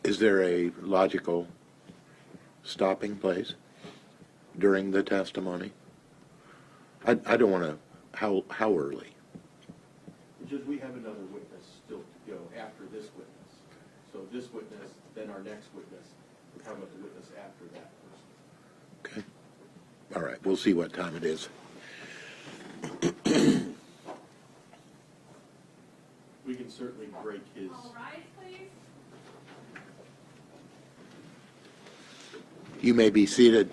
Is there a logical stopping place during the testimony? I don't want to, how early? Judge, we have another witness still to go after this witness. So this witness, then our next witness. How about the witness after that person? Okay. All right, we'll see what time it is. We can certainly break his. All rise, please. You may be seated.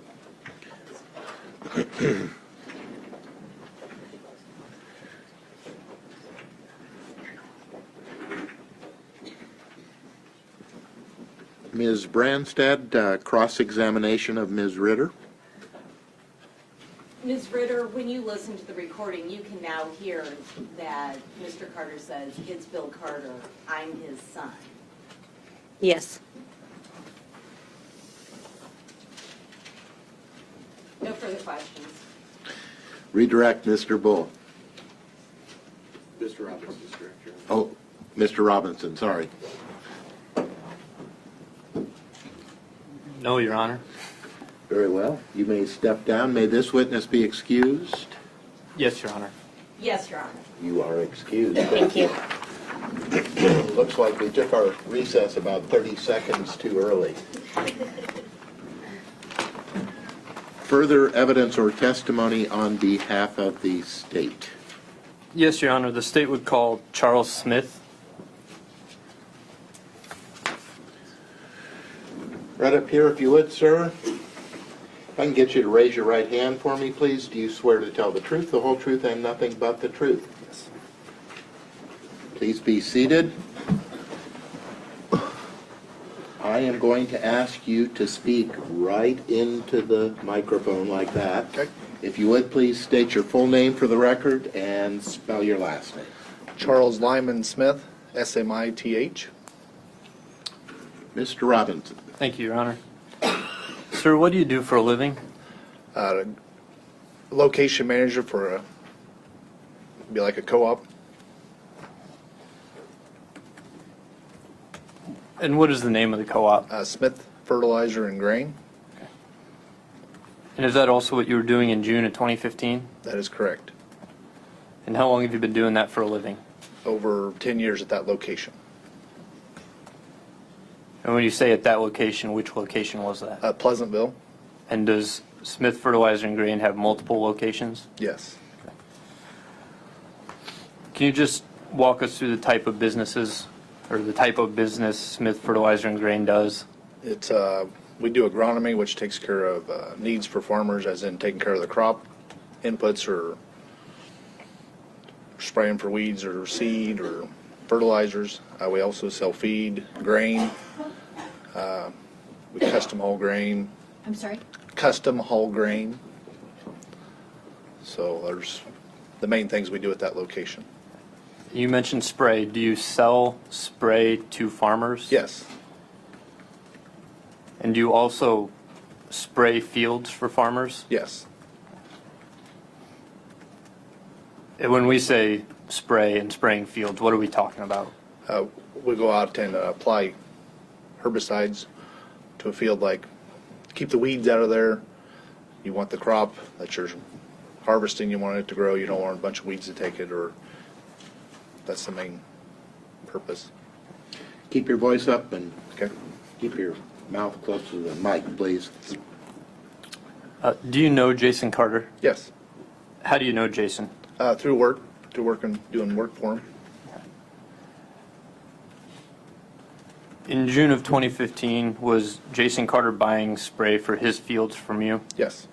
Ms. Branstad, cross-examination of Ms. Ritter. Ms. Ritter, when you listen to the recording, you can now hear that Mr. Carter says, "It's Bill Carter, I'm his son." Yes. No further questions. Redirect Mr. Bull. Mr. Robinson's director. Oh, Mr. Robinson, sorry. No, Your Honor. Very well. You may step down. May this witness be excused? Yes, Your Honor. Yes, Your Honor. You are excused. Thank you. Looks like we took our recess about 30 seconds too early. Further evidence or testimony on behalf of the state. Yes, Your Honor. The state would call Charles Smith. Right up here, if you would, sir. If I can get you to raise your right hand for me, please. Do you swear to tell the truth, the whole truth, and nothing but the truth? Yes. Please be seated. I am going to ask you to speak right into the microphone like that. Okay. If you would, please state your full name for the record and spell your last name. Charles Lyman Smith, S-M-I-T-H. Mr. Robinson. Thank you, Your Honor. Sir, what do you do for a living? Location manager for be like a co-op. And what is the name of the co-op? Smith Fertilizer and Grain. And is that also what you were doing in June of 2015? That is correct. And how long have you been doing that for a living? Over 10 years at that location. And when you say at that location, which location was that? Pleasantville. And does Smith Fertilizer and Grain have multiple locations? Yes. Can you just walk us through the type of businesses or the type of business Smith Fertilizer and Grain does? It's we do agronomy, which takes care of needs for farmers, as in taking care of the crop inputs or spraying for weeds or seed or fertilizers. We also sell feed, grain. We custom whole grain. I'm sorry? Custom whole grain. So there's the main things we do at that location. You mentioned spray. Do you sell spray to farmers? Yes. And do you also spray fields for farmers? Yes. And when we say spray and spraying fields, what are we talking about? We go out and apply herbicides to a field, like keep the weeds out of there. You want the crop that you're harvesting, you want it to grow. You don't want a bunch of weeds to take it, or that's the main purpose. Keep your voice up and Okay. keep your mouth close to the mic, please. Do you know Jason Carter? Yes. How do you know Jason? Through work and doing work for him. In June of 2015, was Jason Carter buying spray for his fields from you? Yes.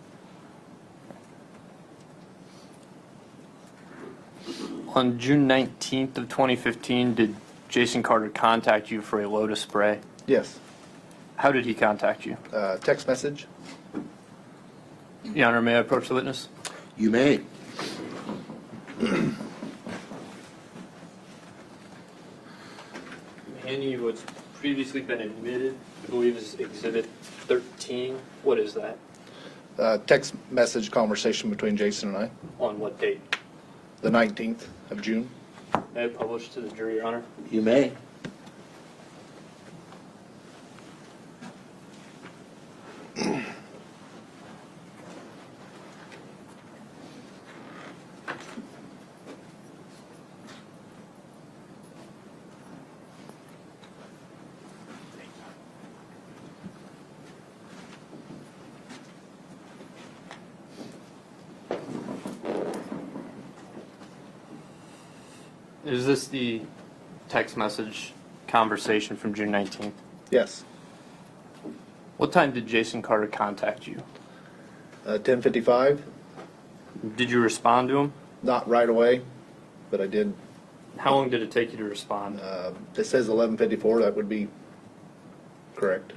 On June 19th of 2015, did Jason Carter contact you for a load of spray? Yes. How did he contact you? Text message. Your Honor, may I approach the witness? You may. Handy, what's previously been admitted, I believe is Exhibit 13. What is that? Text message conversation between Jason and I. On what date? The 19th of June. May I publish to the jury, Your Honor? You may. Is this the text message conversation from June 19th? Yes. What time did Jason Carter contact you? 10:55. Did you respond to him? Not right away, but I did. How long did it take you to respond? It says 11:54. That would be correct.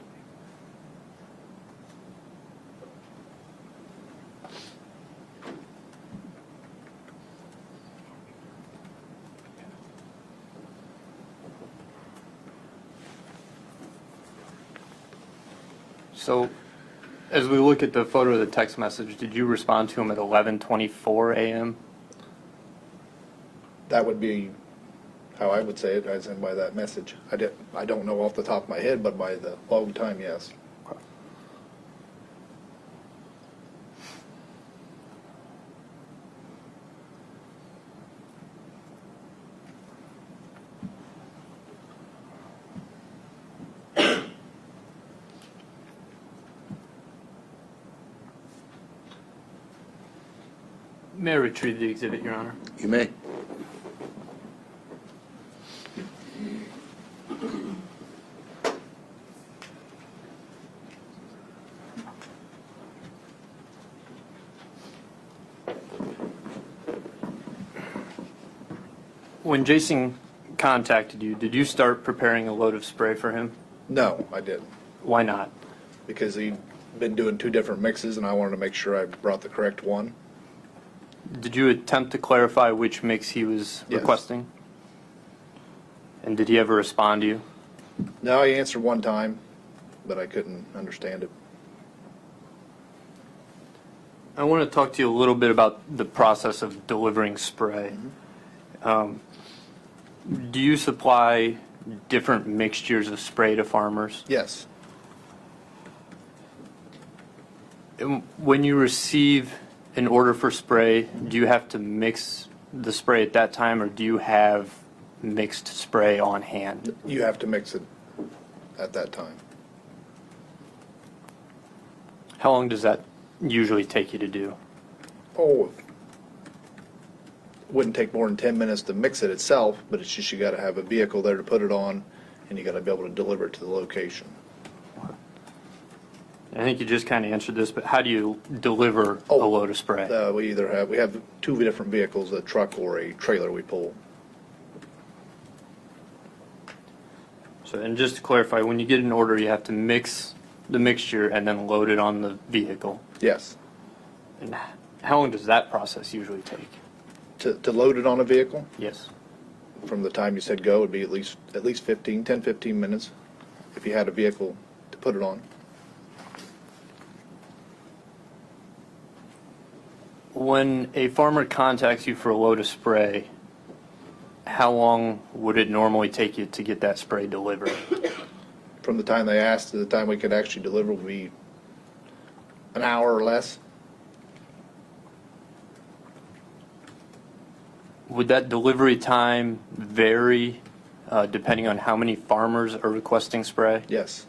So, as we look at the photo of the text message, did you respond to him at 11:24 a.m.? That would be how I would say it, as in by that message. I don't know off the top of my head, but by the log time, yes. May I retrieve the exhibit, Your Honor? You may. When Jason contacted you, did you start preparing a load of spray for him? No, I didn't, Why not? because he'd been doing two different mixes, and I wanted to make sure I brought the correct one. Did you attempt to clarify which mix he was Yes. requesting? And did he ever respond to you? No, he answered one time, but I couldn't understand it. I want to talk to you a little bit about the process of delivering spray. Do you supply different mixtures of spray to farmers? Yes, And when you receive an order for spray, do you have to mix the spray at that time, or do you have mixed spray on hand? you have to mix it at that time. How long does that usually take you to do? Oh, wouldn't take more than 10 minutes to mix it itself, but it's just you got to have a vehicle there to put it on, and you got to be able to deliver it to the location. I think you just kind of answered this, but how do you deliver a load of spray? We have two different vehicles, a truck or a trailer we pull. So, and just to clarify, when you get an order, you have to mix the mixture and then load it on the vehicle. Yes. And how long does that process usually take? To load it on a vehicle, Yes. from the time you said go, would be at least 15 minutes if you had a vehicle to put it on. When a farmer contacts you for a load of spray, how long would it normally take you to get that spray delivered? From the time they asked to the time we could actually deliver would be an hour or less. Would that delivery time vary depending on how many farmers are requesting spray? Yes.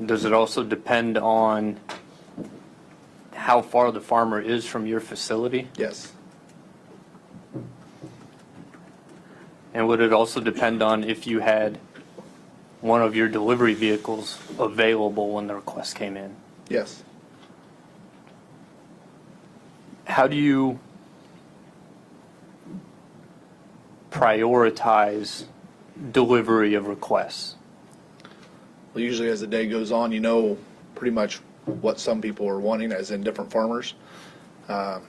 Does it also depend on how far the farmer is from your facility? Yes. And would it also depend on if you had one of your delivery vehicles available when the request came in? Yes. How do you prioritize delivery of requests? Well, usually as the day goes on, you know pretty much what some people are wanting, as in different farmers. I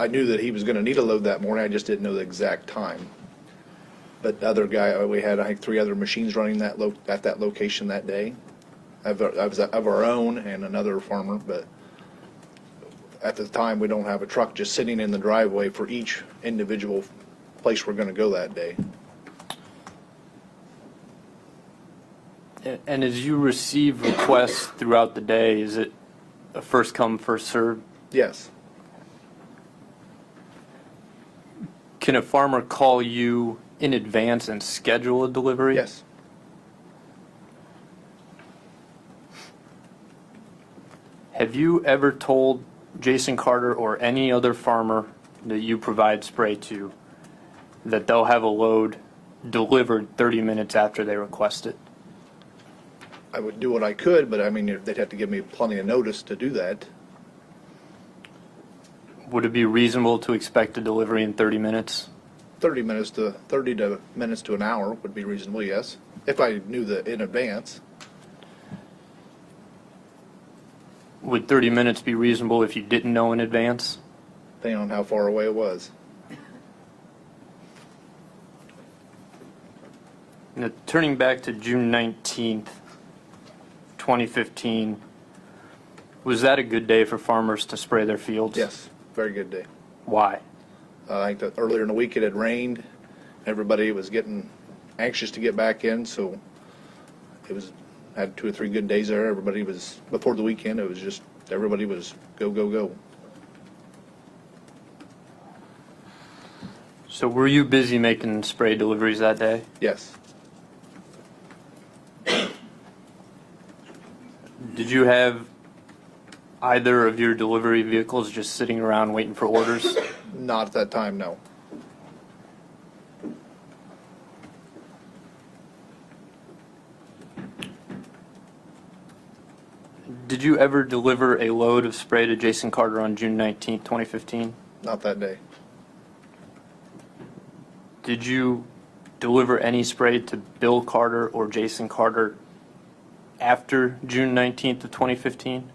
knew that he was going to need a load that morning. I just didn't know the exact time. But the other guy, we had, I think, 3 other machines running at that location that day, of our own and another farmer. But at the time, we don't have a truck just sitting in the driveway for each individual place we're going to go that day. And as you receive requests throughout the day, is it a first come, first served? Yes. Can a farmer call you in advance and schedule a delivery? Yes. Have you ever told Jason Carter or any other farmer that you provide spray to, that they'll have a load delivered 30 minutes after they request it? I would do what I could, but I mean, they'd have to give me plenty of notice to do that. Would it be reasonable to expect a delivery in 30 minutes? 30 minutes to an hour would be reasonable, yes, if I knew that in advance. Would 30 minutes be reasonable if you didn't know in advance? Depending on how far away it was. Now, turning back to June 19th, 2015, was that a good day for farmers to spray their fields? Yes, very good day. Why? I think that earlier in the week it had rained. Everybody was getting anxious to get back in, so it was had 2 or 3 good days there. Everybody was, before the weekend, it was just, everybody was go, go, go. So were you busy making spray deliveries that day? Yes. Did you have either of your delivery vehicles just sitting around waiting for orders? Not at that time, no. Did you ever deliver a load of spray to Jason Carter on June 19th, 2015? Not that day. Did you deliver any spray to Bill Carter or Jason Carter after June 19th of 2015?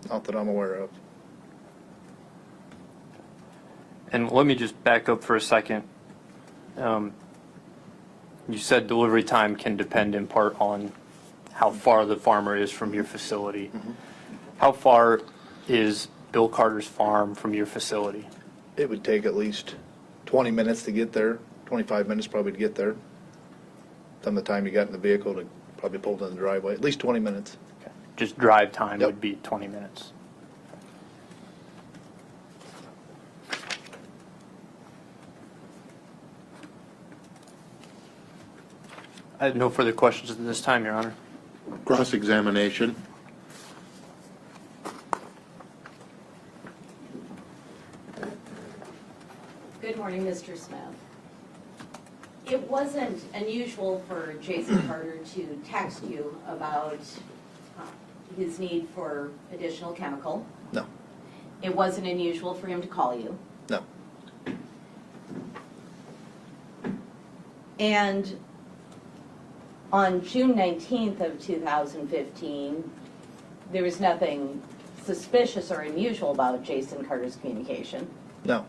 Not that I'm aware of. And let me just back up for a second. You said delivery time can depend in part on how far the farmer is from your facility. How far is Bill Carter's farm from your facility? It would take at least 20 minutes to get there, 25 minutes probably to get there. From the time you got in the vehicle to probably pulled in the driveway, at least 20 minutes. Just drive time Yep. would be 20 minutes. I have no further questions at this time, Your Honor. Cross-examination. Good morning, Mr. Smith. It wasn't unusual for Jason Carter to text you about his need for additional chemical. No, It wasn't unusual for him to call you. no. And on June 19th of 2015, there was nothing suspicious or unusual about Jason Carter's communication. No.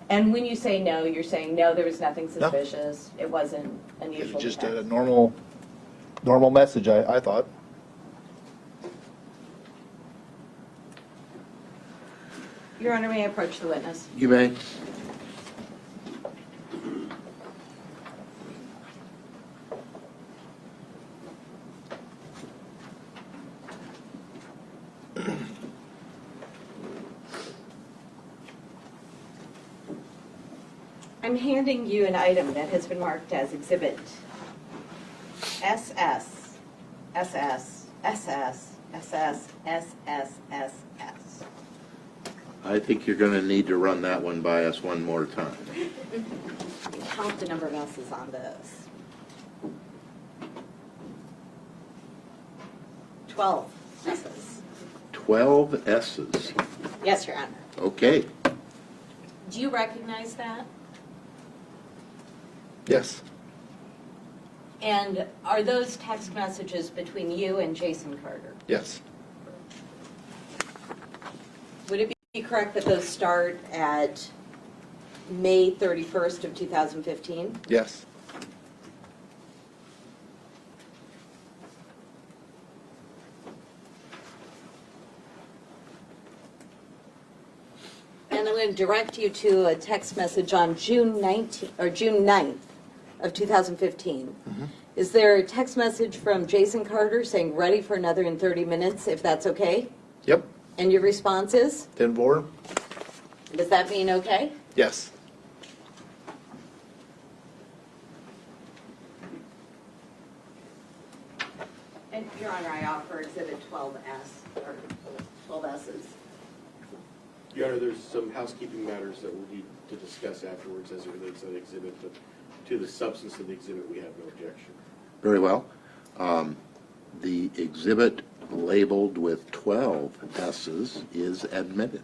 And when you say no, you're saying no, there was nothing No. suspicious. It wasn't It unusual. was just to a text. normal message, I thought. Your Honor, may I approach the witness? You may. I'm handing you an item that has been marked as Exhibit SS, SS, SS, SS, SSSS. I think you're going to need to run that one by us one more time. Count the number of S's on this. 12 S's. 12 S's. Yes, Your Honor. Okay. Do you recognize that? Yes. And are those text messages between you and Jason Carter? Yes. Would it be correct that those start at May 31st of 2015? Yes. And I'm going to direct you to a text message on June 19th or June 9th of 2015. Is there a text message from Jason Carter saying ready for another in 30 minutes, if that's okay? Yep. And your response is? 10-4? Does that mean okay? Yes. And Your Honor, I offer Exhibit 12S, or 12 S's. Your Honor, there's some housekeeping matters that we'll need to discuss afterwards as it relates to the exhibit, but to the substance of the exhibit, we have no objection. Very well. The exhibit labeled with 12 S's is admitted.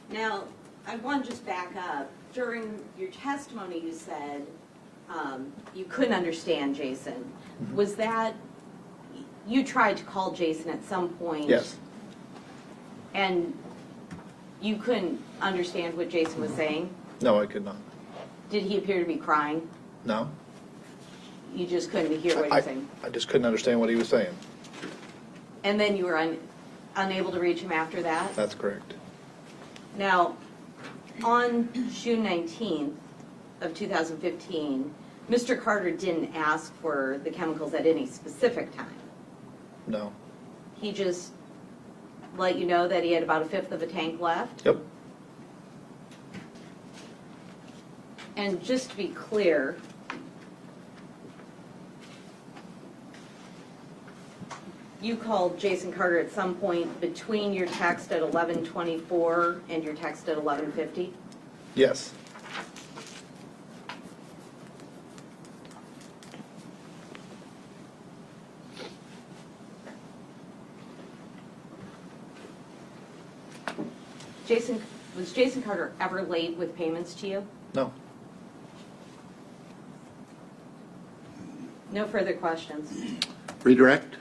Now, I want to just back up. During your testimony, you said you couldn't understand Jason. Was that, you tried to call Jason at some point? Yes. And you couldn't understand what Jason was saying? No, I could not. Did he appear to be crying? No. You just couldn't hear what he was saying? I just couldn't understand what he was saying. And then you were unable to reach him after that? That's correct. Now, on June 19th of 2015, Mr. Carter didn't ask for the chemicals at any specific time. No. He just let you know that he had about a fifth of a tank left? Yep. And just to be clear, you called Jason Carter at some point between your text at 11:24 and your text at 11:50? Yes. Was Jason Carter ever late with payments to you? No. No further questions. Redirect?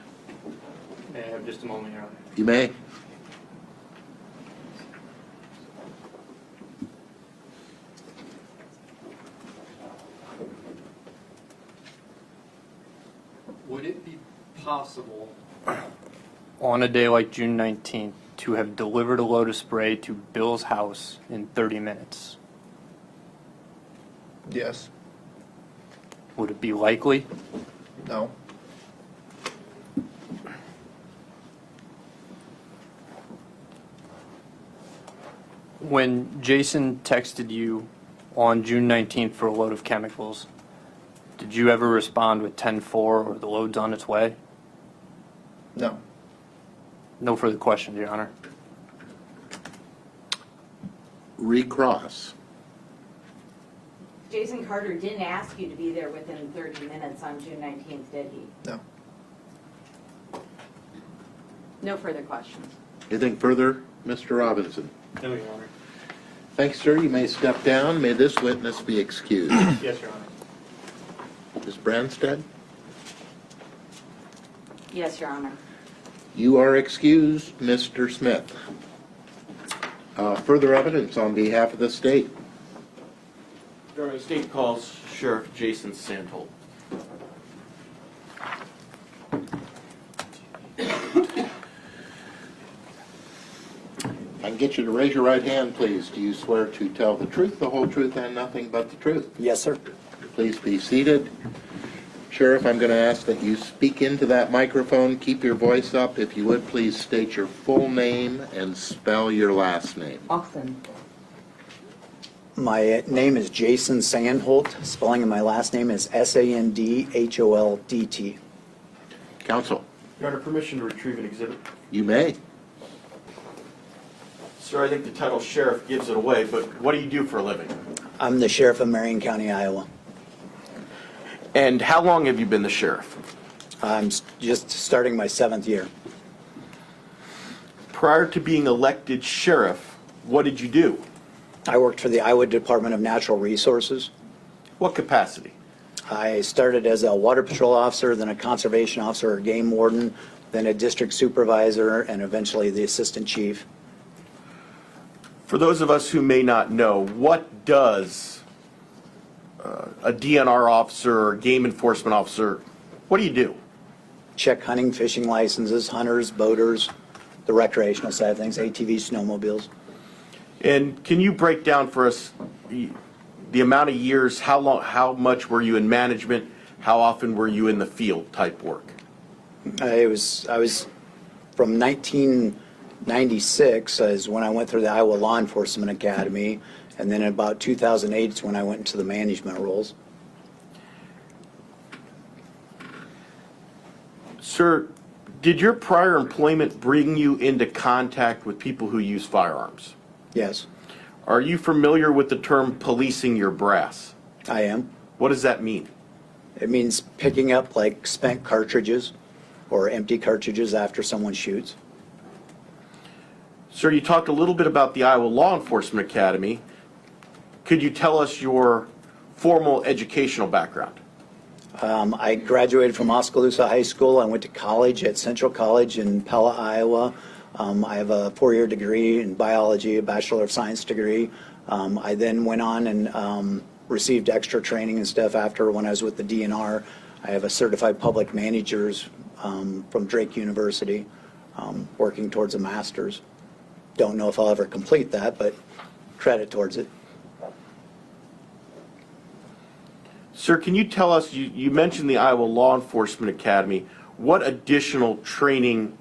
May I have just a moment, Your Honor? You may. Would it be possible on a day like June 19th to have delivered a load of spray to Bill's house in 30 minutes? Yes. Would it be likely? No. When Jason texted you on June 19th for a load of chemicals, did you ever respond with 10-4 or the load's on its way? No. No further questions, Your Honor. Recross. Jason Carter didn't ask you to be there within 30 minutes on June 19th, did he? No. No further questions. Anything further, Mr. Robinson? No, Your Honor. Thanks, sir. You may step down. May this witness be excused. Yes, Your Honor. Ms. Branstad, Yes, Your Honor. you are excused. Mr. Smith. Further evidence on behalf of the state. Your Honor, the state calls Sheriff Jason Sandholdt. If I can get you to raise your right hand, please. Do you swear to tell the truth, the whole truth, and nothing but the truth? Yes, sir. Please be seated. Sheriff, I'm going to ask that you speak into that microphone. Keep your voice up. If you would, please state your full name and spell your last name. Austin. My name is Jason Sandholdt. Spelling of my last name is Sandholdt. Counsel, Your Honor, permission to retrieve an exhibit? you may. Sir, I think the title sheriff gives it away, but what do you do for a living? I'm the sheriff of Marion County, Iowa. And how long have you been the sheriff? I'm just starting my 7th year. Prior to being elected sheriff, what did you do? I worked for the Iowa Department of Natural Resources. What capacity? I started as a water patrol officer, then a conservation officer or game warden, then a district supervisor, and eventually the assistant chief. For those of us who may not know, what does a DNR officer or game enforcement officer, what do you do? Check hunting, fishing licenses, hunters, boaters, the recreational side of things, ATVs, snowmobiles. And can you break down for us the amount of years, how much were you in management, how often were you in the field type work? I was from 1996 is when I went through the Iowa Law Enforcement Academy, and then in about 2008 is when I went into the management roles. Sir, did your prior employment bring you into contact with people who use firearms? Yes, Are you familiar with the term policing your brass? I am. What does that mean? It means picking up like spent cartridges or empty cartridges after someone shoots. Sir, you talked a little bit about the Iowa Law Enforcement Academy. Could you tell us your formal educational background? I graduated from Oskaloosa High School. I went to college at Central College in Pella, Iowa. I have a 4-year degree in biology, a Bachelor of Science degree. I then went on and received extra training and stuff after when I was with the DNR. I have a certified public managers from Drake University, working towards a master's. Don't know if I'll ever complete that, but credit towards it. Sir, can you tell us, you mentioned the Iowa Law Enforcement Academy. What additional training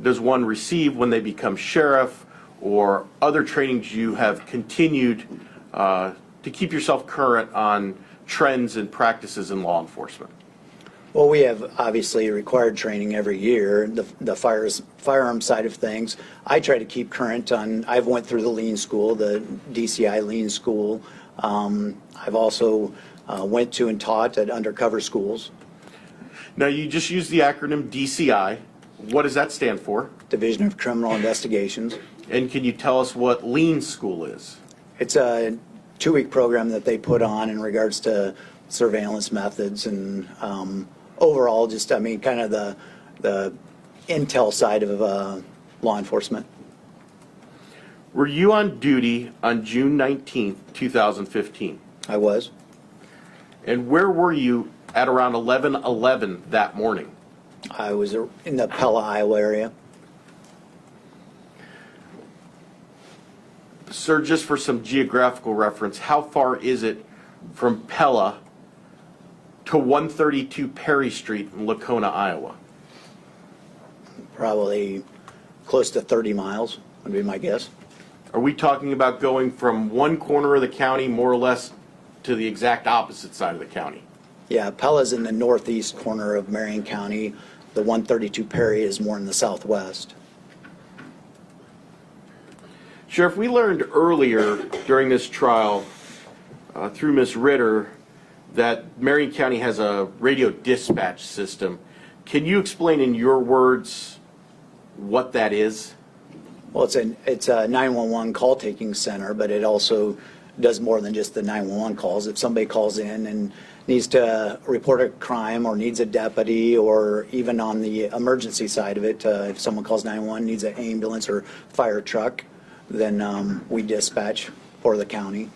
does one receive when they become sheriff, or other trainings you have continued to keep yourself current on trends and practices in law enforcement? Well, we have obviously required training every year, the firearm side of things. I try to keep current on, I've went through the lean school, the DCI lean school. I've also went to and taught at undercover schools. Now, you just used the acronym DCI. What does that stand for? Division of Criminal Investigations. And can you tell us what lean school is? It's a 2-week program that they put on in regards to surveillance methods and overall just, I mean, kind of the intel side of law enforcement. Were you on duty on June 19th, 2015? I was. And where were you at around 11:11 that morning? I was in the Pella, Iowa area. Sir, just for some geographical reference, how far is it from Pella to 132 Perry Street in Lacona, Iowa? Probably close to 30 miles would be my guess. Are we talking about going from one corner of the county more or less to the exact opposite side of the county? Yeah, Pella's in the northeast corner of Marion County. The 132 Perry is more in the southwest. Sheriff, we learned earlier during this trial through Ms. Ritter that Marion County has a radio dispatch system. Can you explain in your words what that is? Well, it's a 911 call taking center, but it also does more than just the 911 calls. If somebody calls in and needs to report a crime or needs a deputy, or even on the emergency side of it, if someone calls 911, needs an ambulance or fire truck, then we dispatch for the county.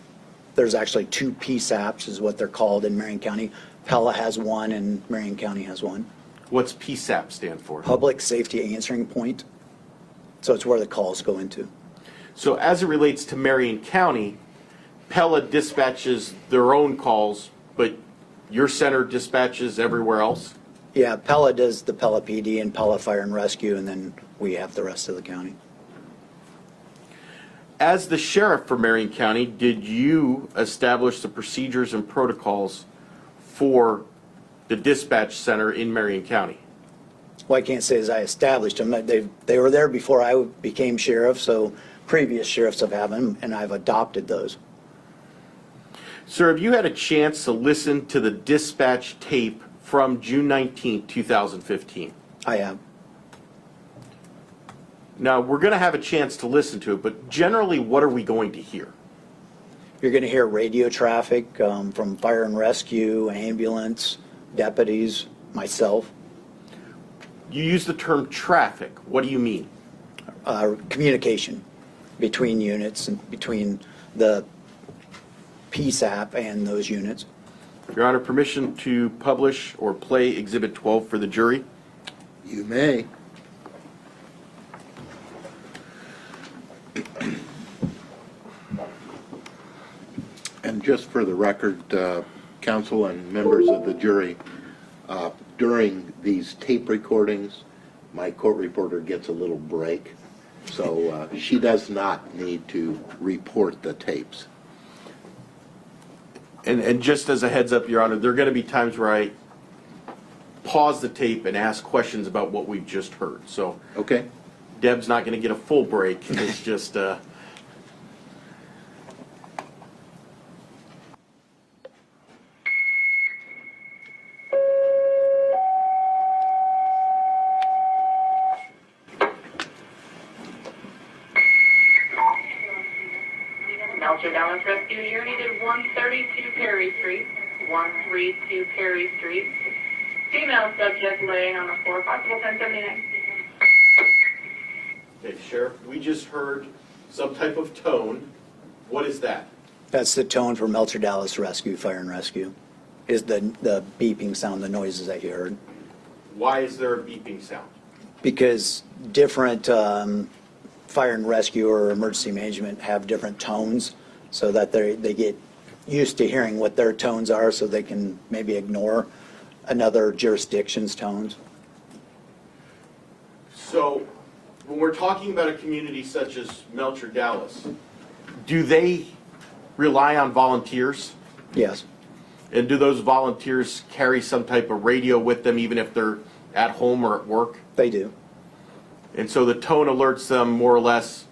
There's actually 2 PSAPs is what they're called in Marion County. Pella has one and Marion County has one. What's PSAP stand for? Public Safety Answering Point. So it's where the calls go into. So as it relates to Marion County, Pella dispatches their own calls, but your center dispatches everywhere else? Yeah, Pella does the Pella PD and Pella Fire and Rescue, and then we have the rest of the county. As the sheriff for Marion County, did you establish the procedures and protocols for the dispatch center in Marion County? Well, I can't say as I established them. They were there before I became sheriff, so previous sheriffs have had them, and I've adopted those. Sir, have you had a chance to listen to the dispatch tape from June 19, 2015? I have. Now, we're going to have a chance to listen to it, but generally, what are we going to hear? You're going to hear radio traffic from fire and rescue, ambulance, deputies, myself. You use the term traffic. What do you mean? Communication between units and between the PSAP and those units. Your Honor, permission to publish or play Exhibit 12 for the jury? You may. And just for the record, counsel and members of the jury, during these tape recordings, my court reporter gets a little break, so she does not need to report the tapes. And just as a heads up, Your Honor, there are going to be times where pause the tape and ask questions about what we've just heard. So Okay. Deb's not going to get a full break. It's just, Melcher Dallas Rescue, you're needed 132 Perry Street, 132 Perry Street. Female subject laying on the floor, possible 1079. okay, Sheriff, we just heard some type of tone. What is that? That's the tone for Melcher Dallas Rescue, Fire and Rescue, is the beeping sound, the noises that you heard. Why is there a beeping sound? Because different fire and rescue or emergency management have different tones, so that they get used to hearing what their tones are, so they can maybe ignore another jurisdiction's tones. So, when we're talking about a community such as Melcher Dallas, do they rely on volunteers? Yes, And do those volunteers carry some type of radio with them even if they're at home or at work? they do. And so the tone alerts them more or less,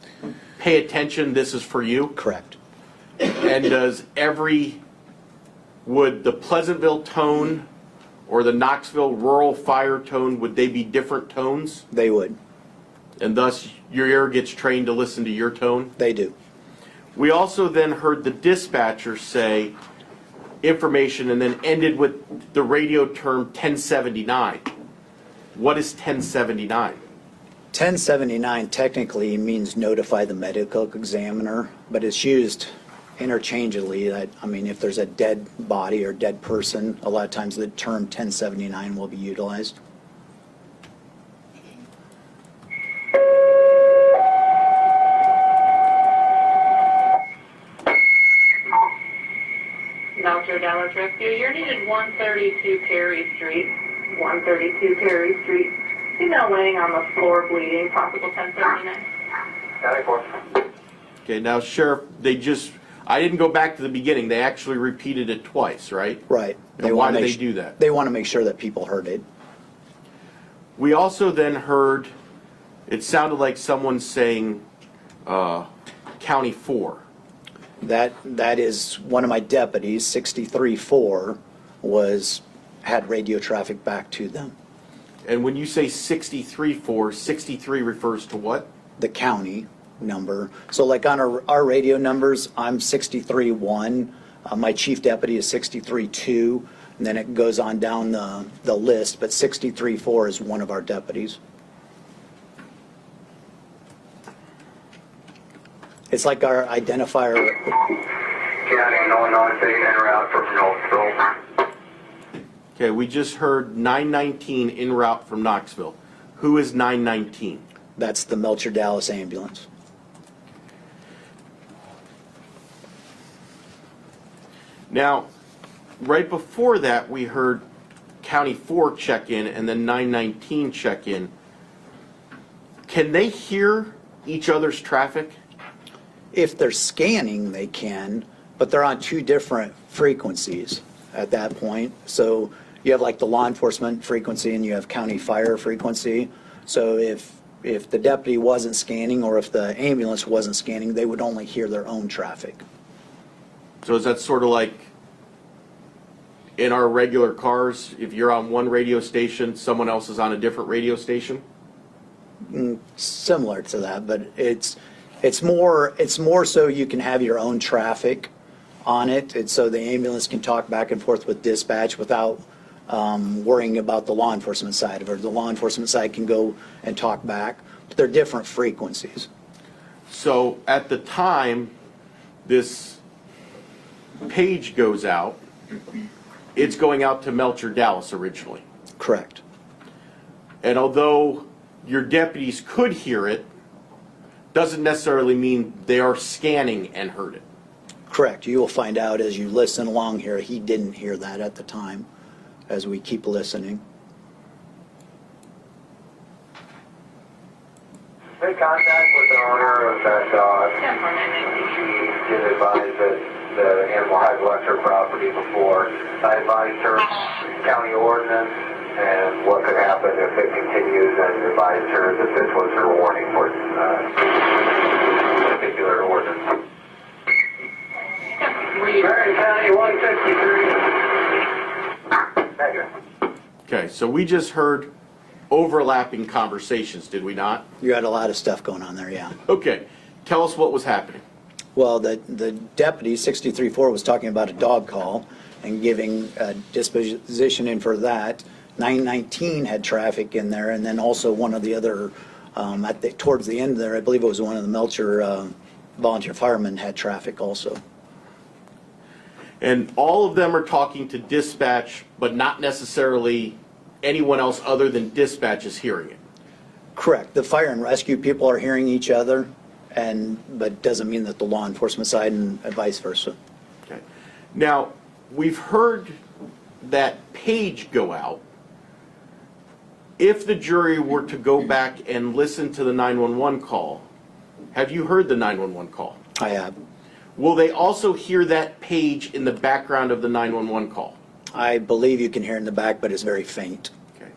pay attention, this is for you? Correct. And would the Pleasantville tone or the Knoxville rural fire tone, would they be different tones? They would. And thus your ear gets trained to listen to your tone? They do. We also then heard the dispatcher say information and then ended with the radio term 1079. What is 1079? 1079 technically means notify the medical examiner, but it's used interchangeably. I mean, if there's a dead body or dead person, a lot of times the term 1079 will be utilized. Melcher Dallas Rescue, you're needed 132 Perry Street, 132 Perry Street. Female laying on the floor bleeding, possible 1079. Okay, now Sheriff, I didn't go back to the beginning. They actually repeated it twice, right? Right. And why did they do that? They want to make sure that people heard it. We also then heard, it sounded like someone saying County 4. That is one of my deputies, 63-4, had radio traffic back to them. And when you say 63-4, 63 refers to what? The county number. So like on our radio numbers, I'm 63-1, my chief deputy is 63-2, and then it goes on down the list, but 63-4 is one of our deputies. It's like our identifier. County, Illinois, taking en route from Knoxville. Okay, we just heard 919 en route from Knoxville. Who is 919? That's the Melcher Dallas ambulance. Now, right before that, we heard County 4 check in and then 919 check in. Can they hear each other's traffic? If they're scanning, they can, but they're on two different frequencies at that point. So you have like the law enforcement frequency and you have county fire frequency. So if the deputy wasn't scanning or if the ambulance wasn't scanning, they would only hear their own traffic. So is that sort of like in our regular cars, if you're on one radio station, someone else is on a different radio station? Similar to that, but it's more so you can have your own traffic on it. And so the ambulance can talk back and forth with dispatch without worrying about the law enforcement side of it. The law enforcement side can go and talk back, but they're different frequencies. So at the time this page goes out, it's going out to Melcher Dallas originally. Correct. And although your deputies could hear it, doesn't necessarily mean they are scanning and heard it. Correct. You will find out as you listen along here, he didn't hear that at the time as we keep listening. Make contact with the owner of that dog. She did advise that the animal had left her property before. I advised her county ordinance and what could happen if it continues, and advise her that this was her warning for particular ordinance. Marion County 153. Thank you. Okay, so we just heard overlapping conversations, did we not? You had a lot of stuff going on there, yeah. Okay, tell us what was happening. Well, the deputy, 63-4, was talking about a dog call and giving a disposition in for that. 919 had traffic in there, and then also one of the other, towards the end there, I believe it was one of the Melcher volunteer firemen had traffic also. And all of them are talking to dispatch, but not necessarily anyone else other than dispatch is hearing it. Correct. The fire and rescue people are hearing each other, but doesn't mean that the law enforcement side and vice versa. Okay. Now, we've heard that page go out. If the jury were to go back and listen to the 911 call, have you heard the 911 call? I have. Will they also hear that page in the background of the 911 call? I believe you can hear in the back, but it's very faint. Okay.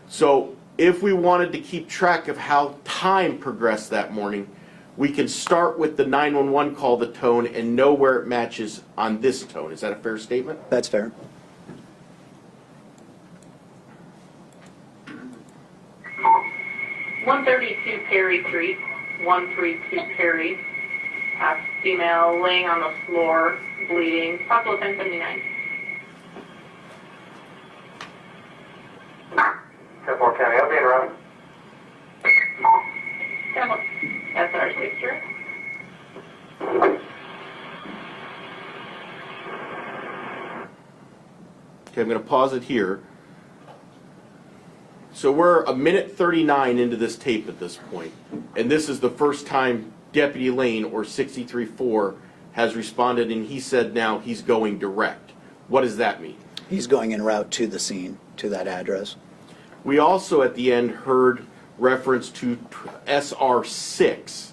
So if we wanted to keep track of how time progressed that morning, we can start with the 911 call, the tone, and know where it matches on this tone. Is that a fair statement? That's fair. (132) Perry Street, 132 Perry. Female laying on the floor, bleeding. Possible 1079. 10-4 County, I'll be in around. SR6, sir. Okay, I'm going to pause it here. So we're a minute 39 into this tape at this point, and this is the first time Deputy Lane, or 63-4, has responded, and he said now he's going direct. What does that mean? He's going en route to the scene, to that address. We also at the end heard reference to SR6.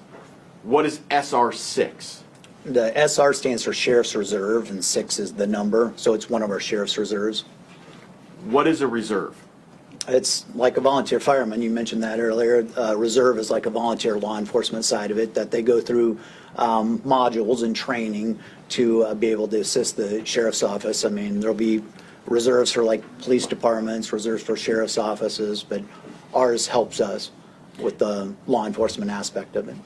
What is SR6? The SR stands for Sheriff's Reserve, and 6 is the number, so it's one of our Sheriff's Reserves. What is a reserve? It's like a volunteer fireman, you mentioned that earlier. Reserve is like a volunteer law enforcement side of it, that they go through modules and training to be able to assist the sheriff's office. I mean, there'll be reserves for like police departments, reserves for sheriff's offices, but ours helps us with the law enforcement aspect of it.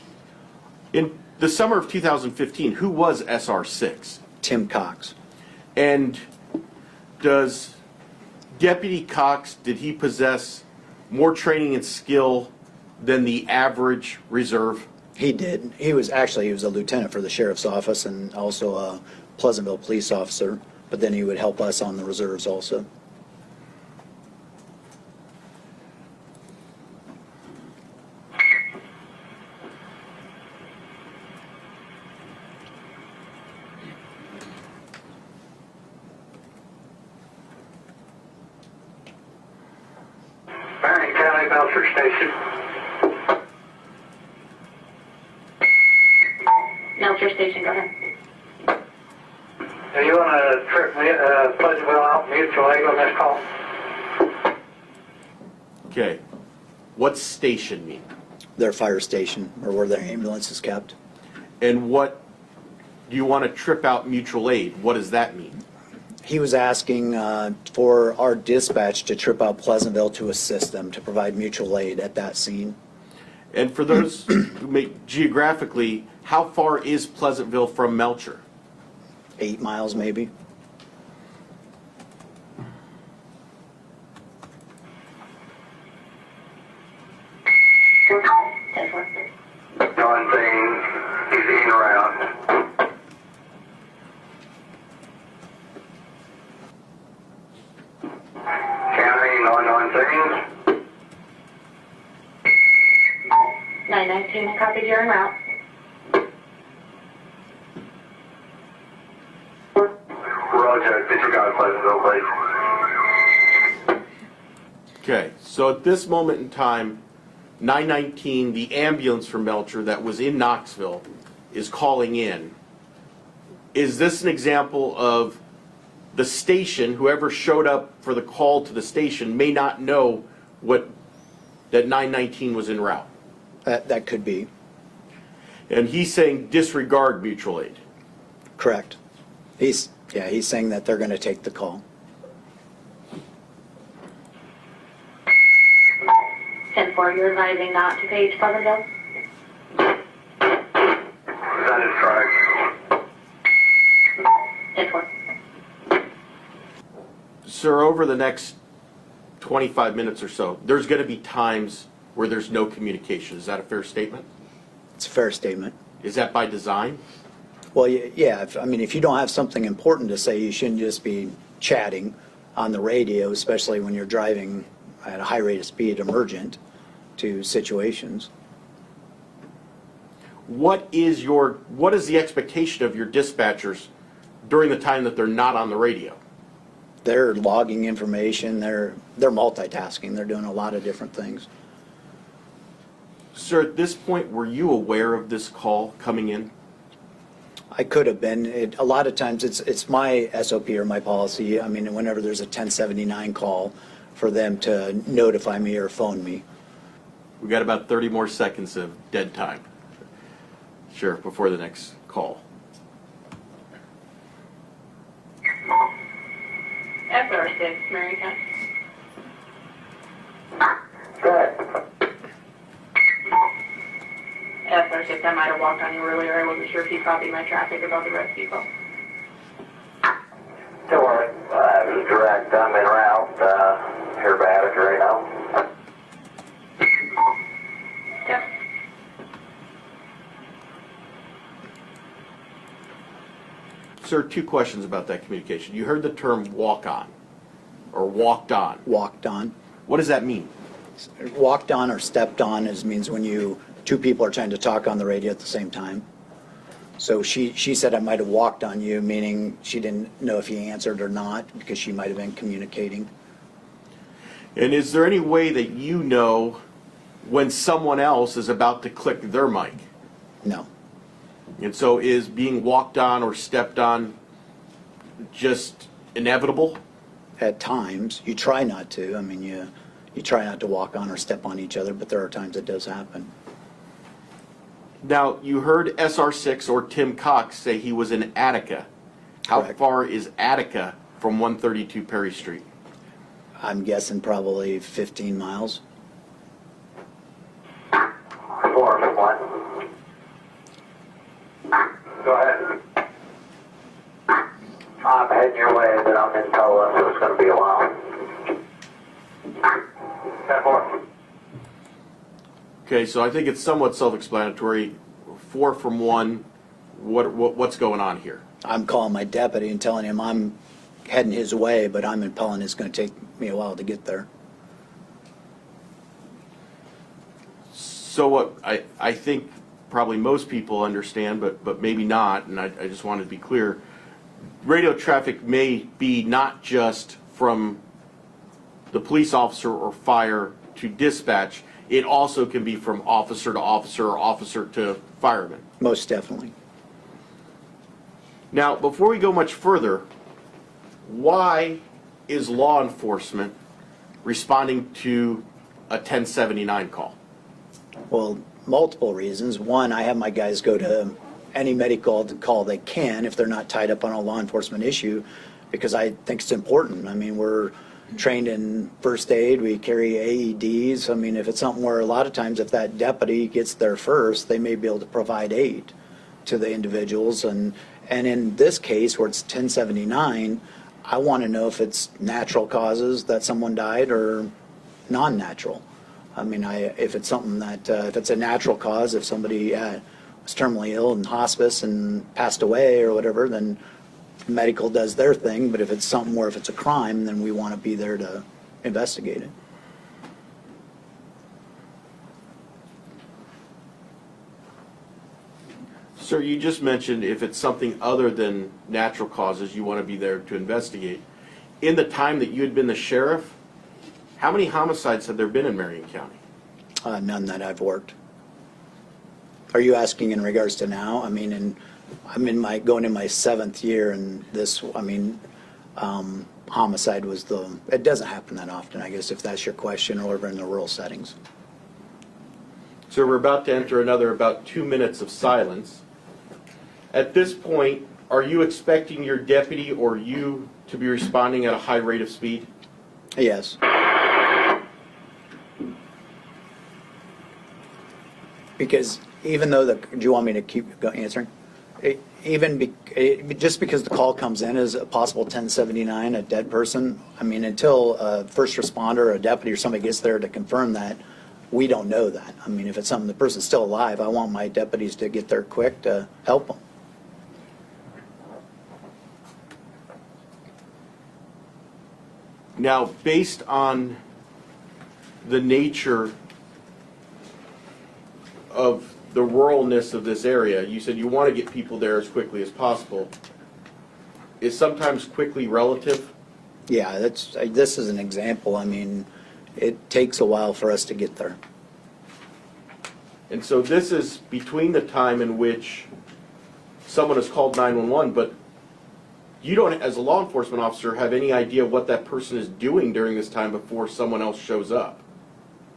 In the summer of 2015, who was SR6? Tim Cox. And does Deputy Cox, did he possess more training and skill than the average reserve? He did. He was a lieutenant for the sheriff's office and also a Pleasantville police officer, but then he would help us on the reserves also. Marion County, Belcher Station. Melcher Station, go ahead. Do you want to trip Pleasantville out mutual aid on this call? Okay. What's station mean? Their fire station, or where their ambulance is kept. And what do you want to trip out mutual aid? What does that mean? He was asking for our dispatch to trip out Pleasantville to assist them, to provide mutual aid at that scene. And for those who may geographically, how far is Pleasantville from Melcher? 8 miles maybe. Knowing things, he's in around. County, knowing things. 919, copied, you're en route. Roger, disregard Pleasantville, please. Okay, so at this moment in time, 919, the ambulance from Melcher that was in Knoxville, is calling in. Is this an example of the station, whoever showed up for the call to the station, may not know that 919 was en route. That could be And he's saying disregard mutual aid. correct. He's saying that they're going to take the call. 10-4, you're advising not to page Pleasantville? That is correct. 10-4. Sir, over the next 25 minutes or so, there's going to be times where there's no communication. Is that a fair statement? It's a fair statement. Is that by design? Well, yeah, if you don't have something important to say, you shouldn't just be chatting on the radio, especially when you're driving at a high rate of speed emergent to situations. What is the expectation of your dispatchers during the time that they're not on the radio? They're logging information, they're multitasking, they're doing a lot of different things. Sir, at this point, were you aware of this call coming in? I could have been. A lot of times it's my SOP or my policy, whenever there's a 1079 call, for them to notify me or phone me. We got about 30 more seconds of dead time. Sure, before the next call. SR6, Marion County. Go ahead. SR6, I might have walked on you earlier. I wasn't sure if you copied my traffic about the rescue call. Don't worry. It was direct. I'm en route. Here by Attica right now. Yep. Sir, two questions about that communication. You heard the term walk on or walked on. Walked on. What does that mean? Walked on or stepped on means when two people are trying to talk on the radio at the same time. So she said I might have walked on you, meaning she didn't know if he answered or not because she might have been communicating. And is there any way that you know when someone else is about to click their mic? No. And so is being walked on or stepped on just inevitable? At times, you try not to. You try not to walk on or step on each other, but there are times it does happen. Now, you heard SR6 or Tim Cox say he was in Attica. How Correct. far is Attica from 132 Perry Street? I'm guessing probably 15 miles. 4-1. Go ahead. I'm heading your way, but I'm in Pella, so it's going to be a while. 10-4. Okay, so I think it's somewhat self-explanatory. 4 from 1. What's going on here? I'm calling my deputy and telling him I'm heading his way, but I'm in Pella and it's going to take me a while to get there. So what I think probably most people understand, but maybe not, and I just wanted to be clear, radio traffic may be not just from the police officer or fire to dispatch, it also can be from officer to officer or officer to fireman. Most definitely. Now, before we go much further, why is law enforcement responding to a 1079 call? Well, multiple reasons. One, I have my guys go to any medical call they can if they're not tied up on a law enforcement issue, because I think it's important. We're trained in first aid, we carry AEDs. If it's something where a lot of times if that deputy gets there first, they may be able to provide aid to the individuals. And in this case where it's 1079, I want to know if it's natural causes that someone died or non-natural. If it's something that, if it's a natural cause, if somebody was terminally ill in hospice and passed away or whatever, then medical does their thing. But if it's something where if it's a crime, then we want to be there to investigate it. Sir, you just mentioned if it's something other than natural causes, you want to be there to investigate. In the time that you had been the sheriff, how many homicides have there been in Marion County? None that I've worked. Are you asking in regards to now? I'm going in my 7th year, and this, Homicide was it doesn't happen that often, I guess, if that's your question, or in the rural settings. So we're about to enter another about 2 minutes of silence. At this point, are you expecting your deputy or you to be responding at a high rate of speed? Yes. Because even though do you want me to keep answering? Just because the call comes in as a possible 1079, a dead person, I mean, until a first responder or a deputy or somebody gets there to confirm that, we don't know that. I mean, if it's something, the person's still alive, I want my deputies to get there quick to help them. Now, based on the nature of the ruralness of this area, you said you want to get people there as quickly as possible. Is sometimes quickly relative? Yeah, this is an example. I mean, it takes a while for us to get there. And so this is between the time in which someone has called 911, but you don't, as a law enforcement officer, have any idea what that person is doing during this time before someone else shows up.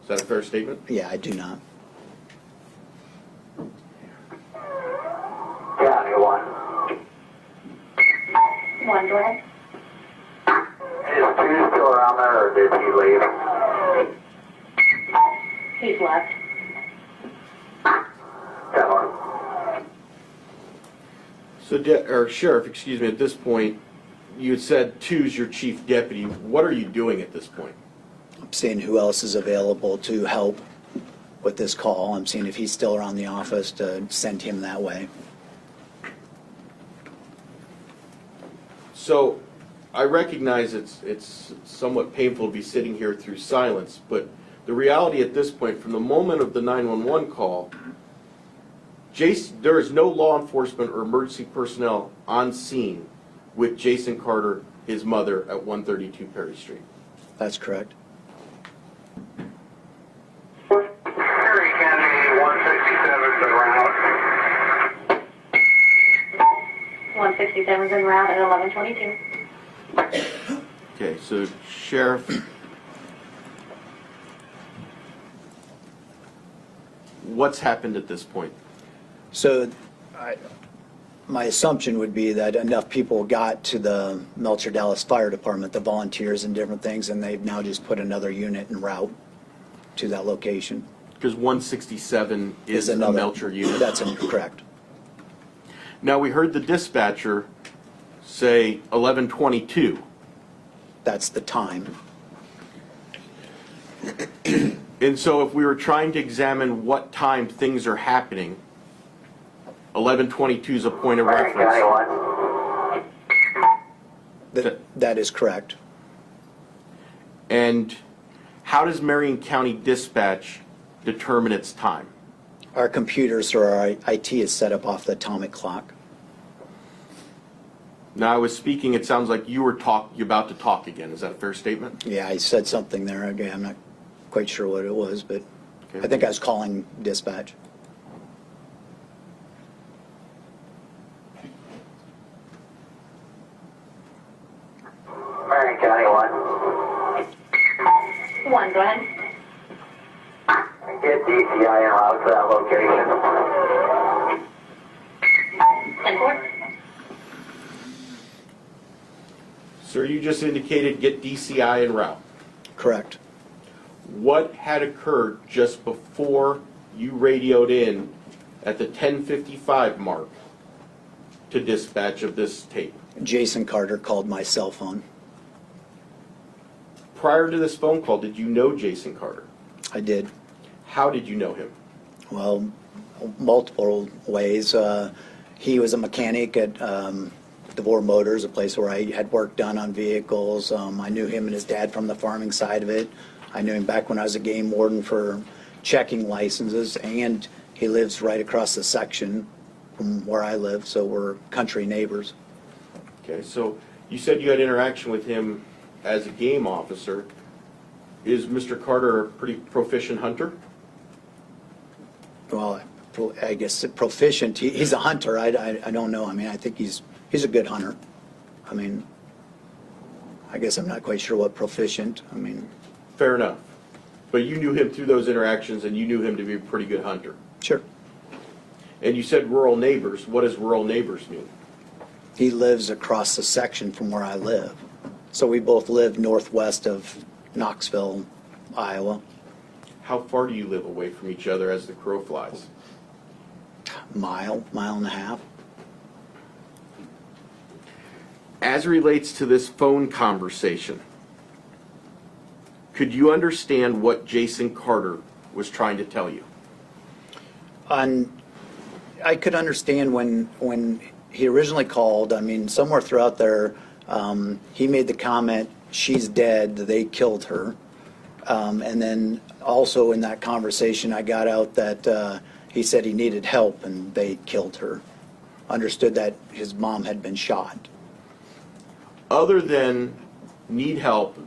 Is that a fair statement? Yeah, I do not. County 1. 1, go ahead. Is 2 still around there, or did he leave? He's left. 10-1. So, Sheriff, excuse me, at this point, you had said 2's your chief deputy. What are you doing at this point? I'm seeing who else is available to help with this call. I'm seeing if he's still around the office to send him that way. So, I recognize it's somewhat painful to be sitting here through silence, but the reality at this point, from the moment of the 911 call, there is no law enforcement or emergency personnel on scene with Jason Carter, his mother, at 132 Perry Street. That's correct. Perry County 167's en route. 167's en route at 1122. Okay, so Sheriff, what's happened at this point? So my assumption would be that enough people got to the Melcher Dallas Fire Department, the volunteers and different things, and they've now just put another unit en route to that location. Because 167 is a another Melcher unit. That's incorrect. Now, we heard the dispatcher say 1122. That's the time. And so if we were trying to examine what time things are happening, 1122 is a point of Perry County reference. 1. That is correct. And how does Marion County Dispatch determine its time? Our computers or our IT is set up off the atomic clock. Now, I was speaking, it sounds like you're about to talk again. Is that a fair statement? Yeah, I said something there. Again, I'm not quite sure what it was, but Okay. I think I was calling dispatch. Marion County 1. 1, go ahead. Get DCI en route to that location. 10-4. Sir, you just indicated get DCI en route. Correct. What had occurred just before you radioed in at the 10:55 mark to dispatch of this tape? Jason Carter called my cell phone. Prior to this phone call, did you know Jason Carter? I did. How did you know him? Well, multiple ways. He was a mechanic at DeVore Motors, a place where I had work done on vehicles. I knew him and his dad from the farming side of it. I knew him back when I was a game warden for checking licenses, and he lives right across the section from where I live, so we're country neighbors. Okay, so you said you had interaction with him as a game officer. Is Mr. Carter a pretty proficient hunter? Well, I guess proficient. He's a hunter. I don't know. I mean, I think he's a good hunter. I mean, I guess I'm not quite sure what proficient, I mean, Fair enough. But you knew him through those interactions, and you knew him to be a pretty good hunter. sure. And you said rural neighbors. What does rural neighbors mean? He lives across the section from where I live. So we both live northwest of Knoxville, Iowa. How far do you live away from each other as the crow flies? Mile and a half. As it relates to this phone conversation, could you understand what Jason Carter was trying to tell you? I could understand when he originally called, I mean, somewhere throughout there, he made the comment, she's dead, they killed her. And then also in that conversation, I got out that he said he needed help and they killed her. Understood that his mom had been shot. Other than need help,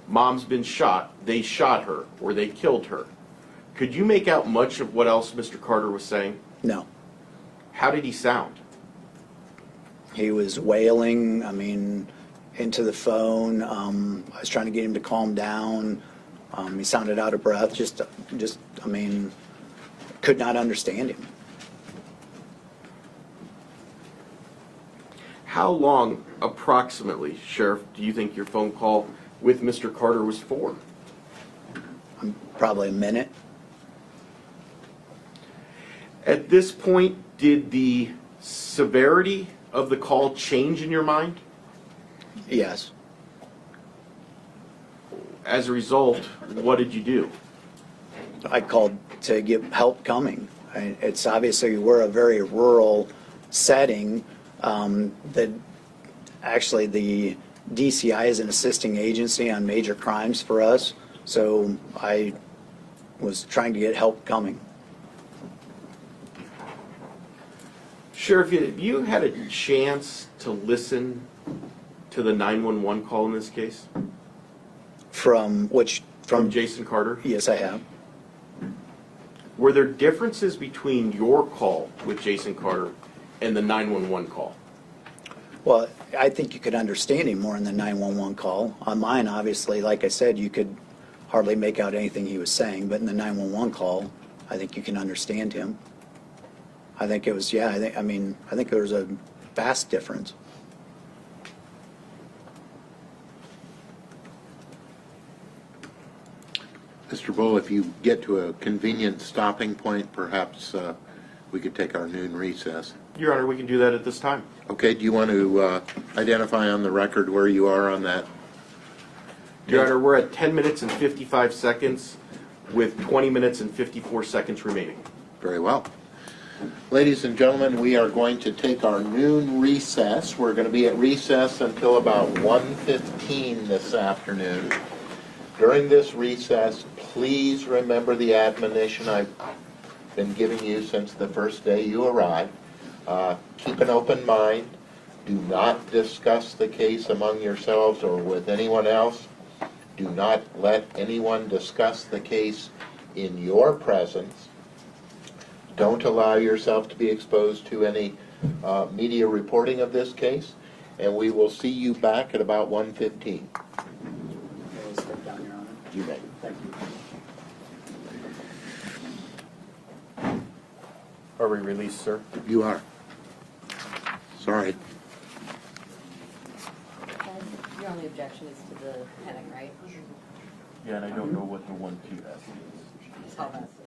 mom's been shot, they shot her, or they killed her. Could you make out much of what else Mr. Carter was saying? No. How did he sound? He was wailing, I mean, into the phone. I was trying to get him to calm down. He sounded out of breath, just, I mean, could not understand him. How long, approximately, Sheriff, do you think your phone call with Mr. Carter was for? Probably a minute. At this point, did the severity of the call change in your mind? Yes. As a result, what did you do? I called to get help coming. It's obviously, we're a very rural setting. That actually the DCI is an assisting agency on major crimes for us. So I was trying to get help coming. Sheriff, if you had a chance to listen to the 911 call in this case From which, from Jason Carter, yes, I have. were there differences between your call with Jason Carter and the 911 call? Well, I think you could understand him more in the 911 call. On mine, obviously, like I said, you could hardly make out anything he was saying, but in the 911 call, I think you can understand him. I think it was, yeah, I think there was a vast difference. Mr. Bull, if you get to a convenient stopping point, perhaps we could take our noon recess. Your Honor, we can do that at this time. Okay, do you want to identify on the record where you are on that? Your Honor, we're at 10 minutes and 55 seconds with 20 minutes and 54 seconds remaining. Very well. Ladies and gentlemen, we are going to take our noon recess. We're going to be at recess until about 1:15 this afternoon. During this recess, please remember the admonition I've been giving you since the first day you arrived. Keep an open mind. Do not discuss the case among yourselves or with anyone else. Do not let anyone discuss the case in your presence. Don't allow yourself to be exposed to any media reporting of this case. And we will see you back at about 1:15. You may. Thank you. Are we released, sir? You are. Sorry. Your only objection is to the heading, right? Yeah, and I don't know what the 1-2 S is. That's all that's.